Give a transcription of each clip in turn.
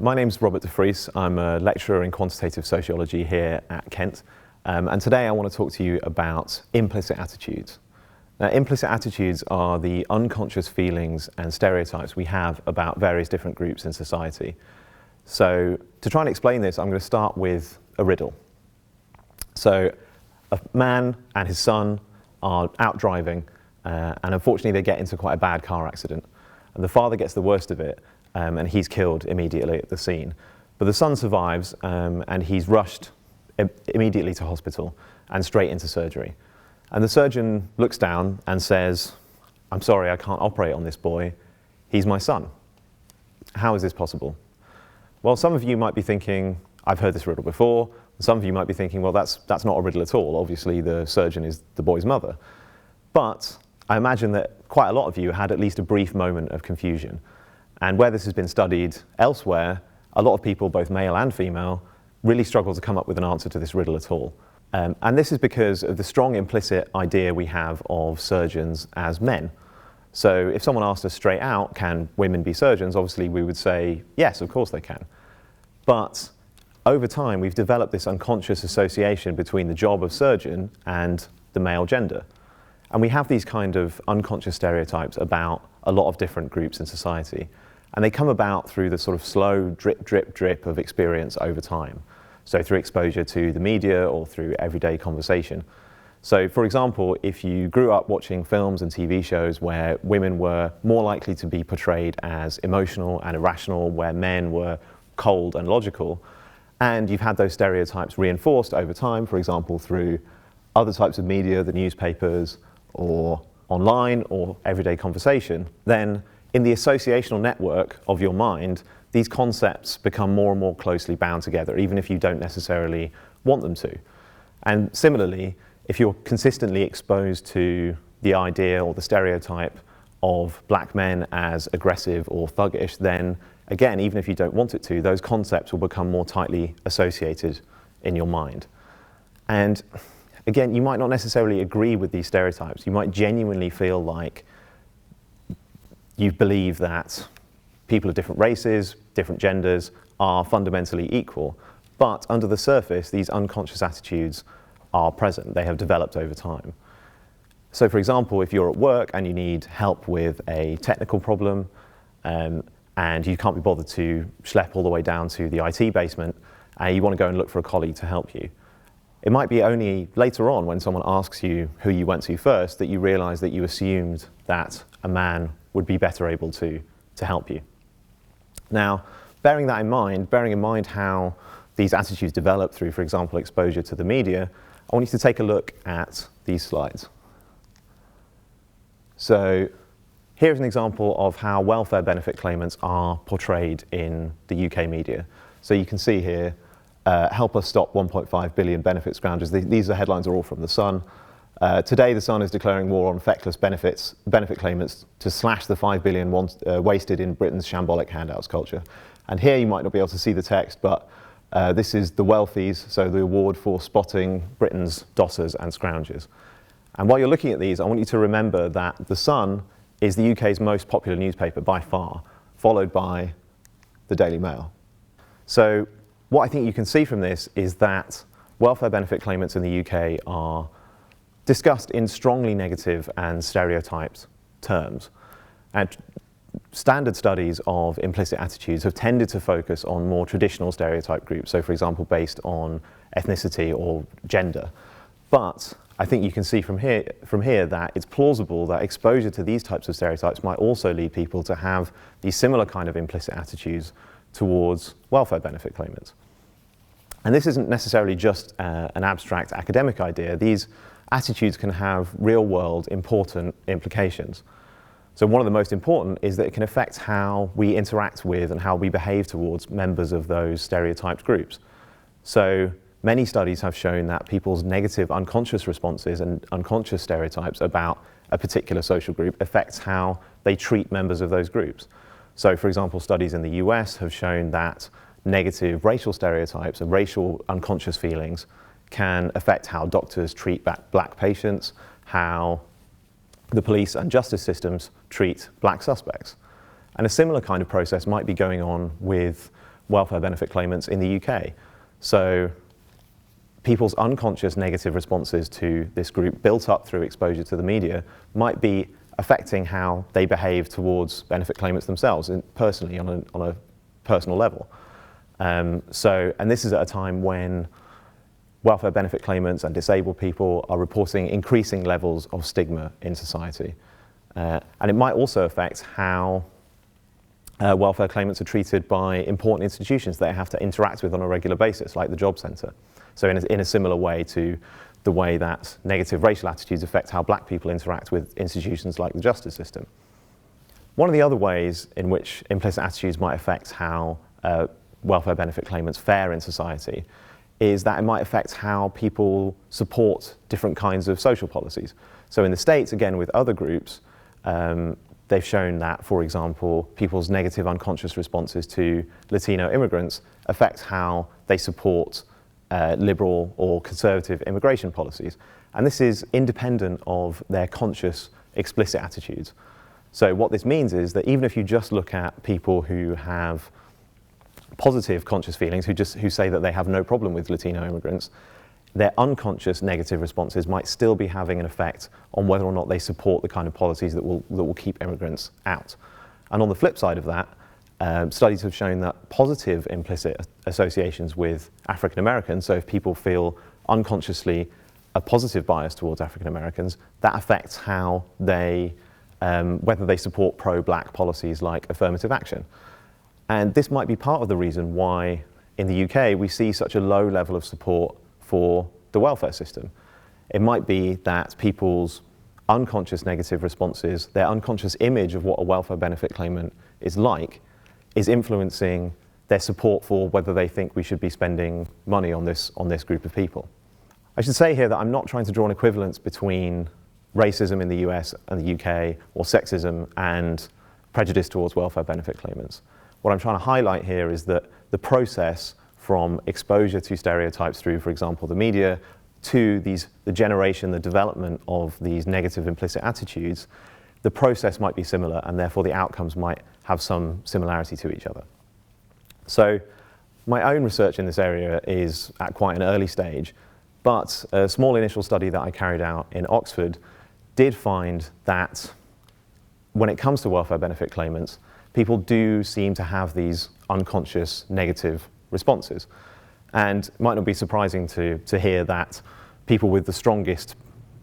My name's Robert de Vries. I'm a lecturer in quantitative sociology here at Kent. And today I want to talk to you about implicit attitudes. Now, implicit attitudes are the unconscious feelings and stereotypes we have about various different groups in society. So to try and explain this, I'm going to start with a riddle. So a man and his son are out driving, and unfortunately they get into quite a bad car accident. And the father gets the worst of it, and he's killed immediately at the scene. But the son survives, and he's rushed immediately to hospital and straight into surgery. And the surgeon looks down and says, "I'm sorry, I can't operate on this boy. He's my son." How is this possible? Well, some of you might be thinking, I've heard this riddle before. Some of you might be thinking, well, that's not a riddle at all. Obviously, the surgeon is the boy's mother. But I imagine that quite a lot of you had at least a brief moment of confusion. And where this has been studied elsewhere, a lot of people, both male and female, really struggle to come up with an answer to this riddle at all. And this is because of the strong implicit idea we have of surgeons as men. So if someone asked us straight out, can women be surgeons? Obviously we would say, yes, of course they can. But over time, we've developed this unconscious association between the job of surgeon and the male gender. And we have these kind of unconscious stereotypes about a lot of different groups in society. And they come about through the sort of slow drip, drip, drip of experience over time. So through exposure to the media or through everyday conversation. So for example, if you grew up watching films and TV shows where women were more likely to be portrayed as emotional and irrational, where men were cold and logical, and you've had those stereotypes reinforced over time, for example, through other types of media, the newspapers, or online, or everyday conversation, then in the associational network of your mind, these concepts become more and more closely bound together, even if you don't necessarily want them to. And similarly, if you're consistently exposed to the idea or the stereotype of black men as aggressive or thuggish, then again, even if you don't want it to, those concepts will become more tightly associated in your mind. And again, you might not necessarily agree with these stereotypes. You might genuinely feel like you believe that people of different races, different genders are fundamentally equal. But under the surface, these unconscious attitudes are present. They have developed over time. So for example, if you're at work and you need help with a technical problem, and you can't be bothered to schlep all the way down to the IT basement, and you want to go and look for a colleague to help you. It might be only later on when someone asks you who you went to first that you realize that you assumed that a man would be better able to help you. Now, bearing in mind how these attitudes develop through, for example, exposure to the media, I want you to take a look at these slides. So here's an example of how welfare benefit claimants are portrayed in the UK media. So you can see here, help us stop 1.5 billion benefit scroungers. These headlines are all from The Sun. Today, The Sun is declaring war on feckless benefit claimants to slash the 5 billion wasted in Britain's shambolic handouts culture. And here you might not be able to see the text, but this is the Wealthies, so the award for spotting Britain's dossers and scroungers. And while you're looking at these, I want you to remember that The Sun is the UK's most popular newspaper by far, followed by the Daily Mail. So what I think you can see from this is that welfare benefit claimants in the UK are discussed in strongly negative and stereotyped terms. And standard studies of implicit attitudes have tended to focus on more traditional stereotype groups, so for example based on ethnicity or gender. But I think you can see from here that it's plausible that exposure to these types of stereotypes might also lead people to have these similar kind of implicit attitudes towards welfare benefit claimants. And this isn't necessarily just an abstract academic idea. These attitudes can have real-world important implications. So one of the most important is that it can affect how we interact with and how we behave towards members of those stereotyped groups. So many studies have shown that people's negative unconscious responses and unconscious stereotypes about a particular social group affects how they treat members of those groups. So for example, studies in the US have shown that negative racial stereotypes and racial unconscious feelings can affect how doctors treat black patients, how the police and justice systems treat black suspects. And a similar kind of process might be going on with welfare benefit claimants in the UK. So people's unconscious negative responses to this group, built up through exposure to the media, might be affecting how they behave towards benefit claimants themselves, and personally, on a personal level. And this is at a time when welfare benefit claimants and disabled people are reporting increasing levels of stigma in society. And it might also affect how welfare claimants are treated by important institutions they have to interact with on a regular basis, like the job centre. So in a similar way to the way that negative racial attitudes affect how black people interact with institutions like the justice system. One of the other ways in which implicit attitudes might affect how welfare benefit claimants fare in society is that it might affect how people support different kinds of social policies. So in the States, again, with other groups, they've shown that, for example, people's negative unconscious responses to Latino immigrants affect how they support liberal or conservative immigration policies. And this is independent of their conscious, explicit attitudes. So what this means is that even if you just look at people who have positive conscious feelings, who say that they have no problem with Latino immigrants, their unconscious negative responses might still be having an effect on whether or not they support the kind of policies that will keep immigrants out. And on the flip side of that, studies have shown that positive implicit associations with African Americans, so if people feel unconsciously a positive bias towards African Americans, that affects how they, whether they support pro-black policies like affirmative action. And this might be part of the reason why in the UK we see such a low level of support for the welfare system. It might be that people's unconscious negative responses, their unconscious image of what a welfare benefit claimant is like, is influencing their support for whether they think we should be spending money on this group of people. I should say here that I'm not trying to draw an equivalence between racism in the US and the UK, or sexism and prejudice towards welfare benefit claimants. What I'm trying to highlight here is that the process from exposure to stereotypes through, for example, the media, to the generation, the development of these negative implicit attitudes, the process might be similar, and therefore the outcomes might have some similarity to each other. So my own research in this area is at quite an early stage, but a small initial study that I carried out in Oxford did find that when it comes to welfare benefit claimants, people do seem to have these unconscious negative responses. And it might not be surprising to hear that people with the strongest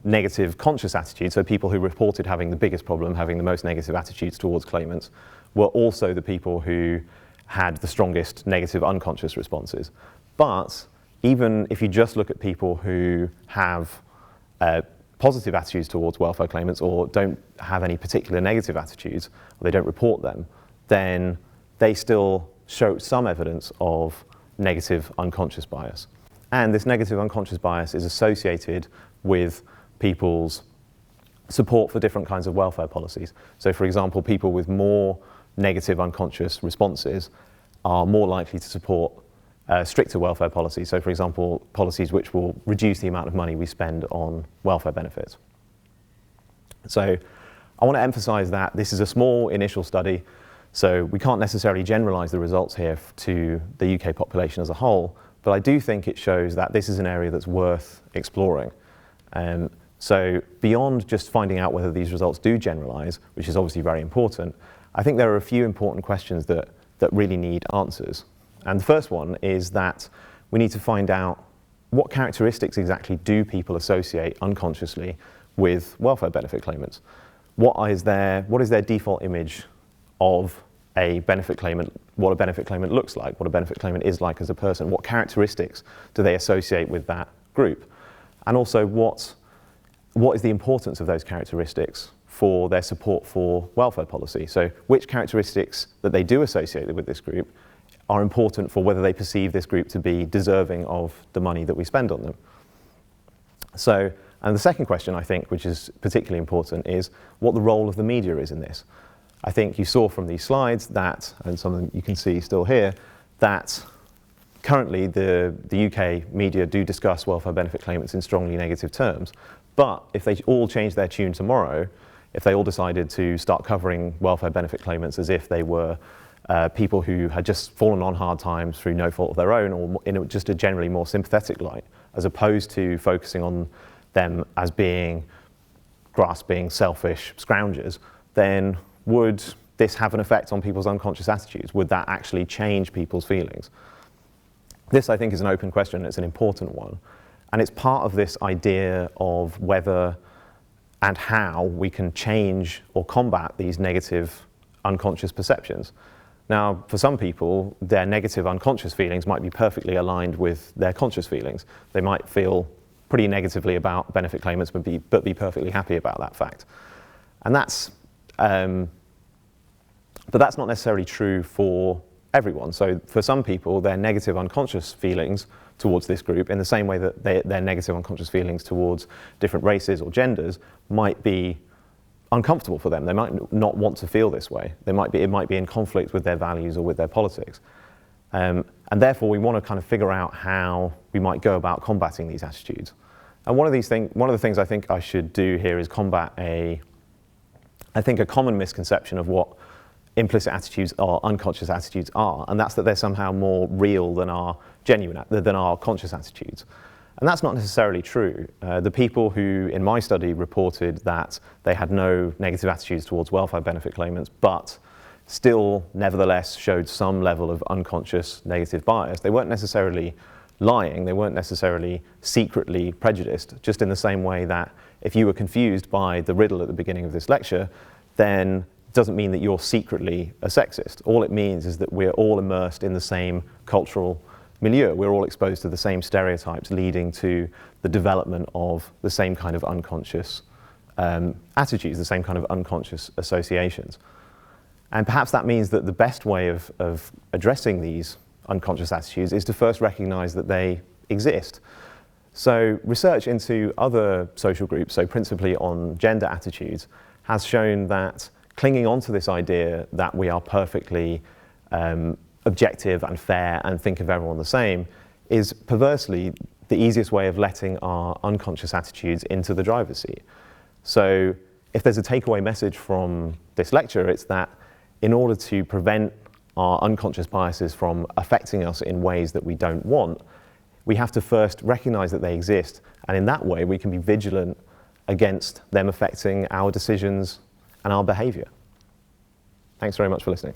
negative conscious attitude, so people who reported having the biggest problem, having the most negative attitudes towards claimants, were also the people who had the strongest negative unconscious responses. But even if you just look at people who have positive attitudes towards welfare claimants, or don't have any particular negative attitudes, or they don't report them, then they still show some evidence of negative unconscious bias. And this negative unconscious bias is associated with people's support for different kinds of welfare policies. So for example, people with more negative unconscious responses are more likely to support stricter welfare policies. So for example, policies which will reduce the amount of money we spend on welfare benefits. So I want to emphasize that this is a small initial study, so we can't necessarily generalize the results here to the UK population as a whole, but I do think it shows that this is an area that's worth exploring. So beyond just finding out whether these results do generalize, which is obviously very important, I think there are a few important questions that really need answers. And the first one is that we need to find out what characteristics exactly do people associate unconsciously with welfare benefit claimants. What is their default image of a benefit claimant, what a benefit claimant looks like, what a benefit claimant is like as a person, what characteristics do they associate with that group? And also what is the importance of those characteristics for their support for welfare policy? So which characteristics that they do associate with this group are important for whether they perceive this group to be deserving of the money that we spend on them. So, and the second question I think, which is particularly important, is what the role of the media is in this. I think you saw from these slides that, and some of them you can see still here, that currently the UK media do discuss welfare benefit claimants in strongly negative terms, but if they all change their tune tomorrow, if they all decided to start covering welfare benefit claimants as if they were people who had just fallen on hard times through no fault of their own, or in just a generally more sympathetic light, as opposed to focusing on them as being grasping, selfish scroungers, then would this have an effect on people's unconscious attitudes? Would that actually change people's feelings? This, I think, is an open question. It's an important one. And it's part of this idea of whether and how we can change or combat these negative unconscious perceptions. Now, for some people, their negative unconscious feelings might be perfectly aligned with their conscious feelings. They might feel pretty negatively about benefit claimants, but be perfectly happy about that fact. And that's, but that's not necessarily true for everyone. So for some people, their negative unconscious feelings towards this group, in the same way that their negative unconscious feelings towards different races or genders might be uncomfortable for them. They might not want to feel this way. It might be in conflict with their values or with their politics. And therefore, we want to kind of figure out how we might go about combating these attitudes. And one of the things I think I should do here is combat a common misconception of what implicit attitudes or unconscious attitudes are, and that's that they're somehow more real than our conscious attitudes. And that's not necessarily true. The people who, in my study, reported that they had no negative attitudes towards welfare benefit claimants, but still nevertheless showed some level of unconscious negative bias, they weren't necessarily lying, they weren't necessarily secretly prejudiced, just in the same way that if you were confused by the riddle at the beginning of this lecture, then it doesn't mean that you're secretly a sexist. All it means is that we're all immersed in the same cultural milieu. We're all exposed to the same stereotypes, leading to the development of the same kind of unconscious attitudes, the same kind of unconscious associations. And perhaps that means that the best way of addressing these unconscious attitudes is to first recognize that they exist. So research into other social groups, so principally on gender attitudes, has shown that clinging on to this idea that we are perfectly objective and fair and think of everyone the same is perversely the easiest way of letting our unconscious attitudes into the driver's seat. So if there's a takeaway message from this lecture, it's that in order to prevent our unconscious biases from affecting us in ways that we don't want, we have to first recognize that they exist, and in that way we can be vigilant against them affecting our decisions and our behavior. Thanks very much for listening.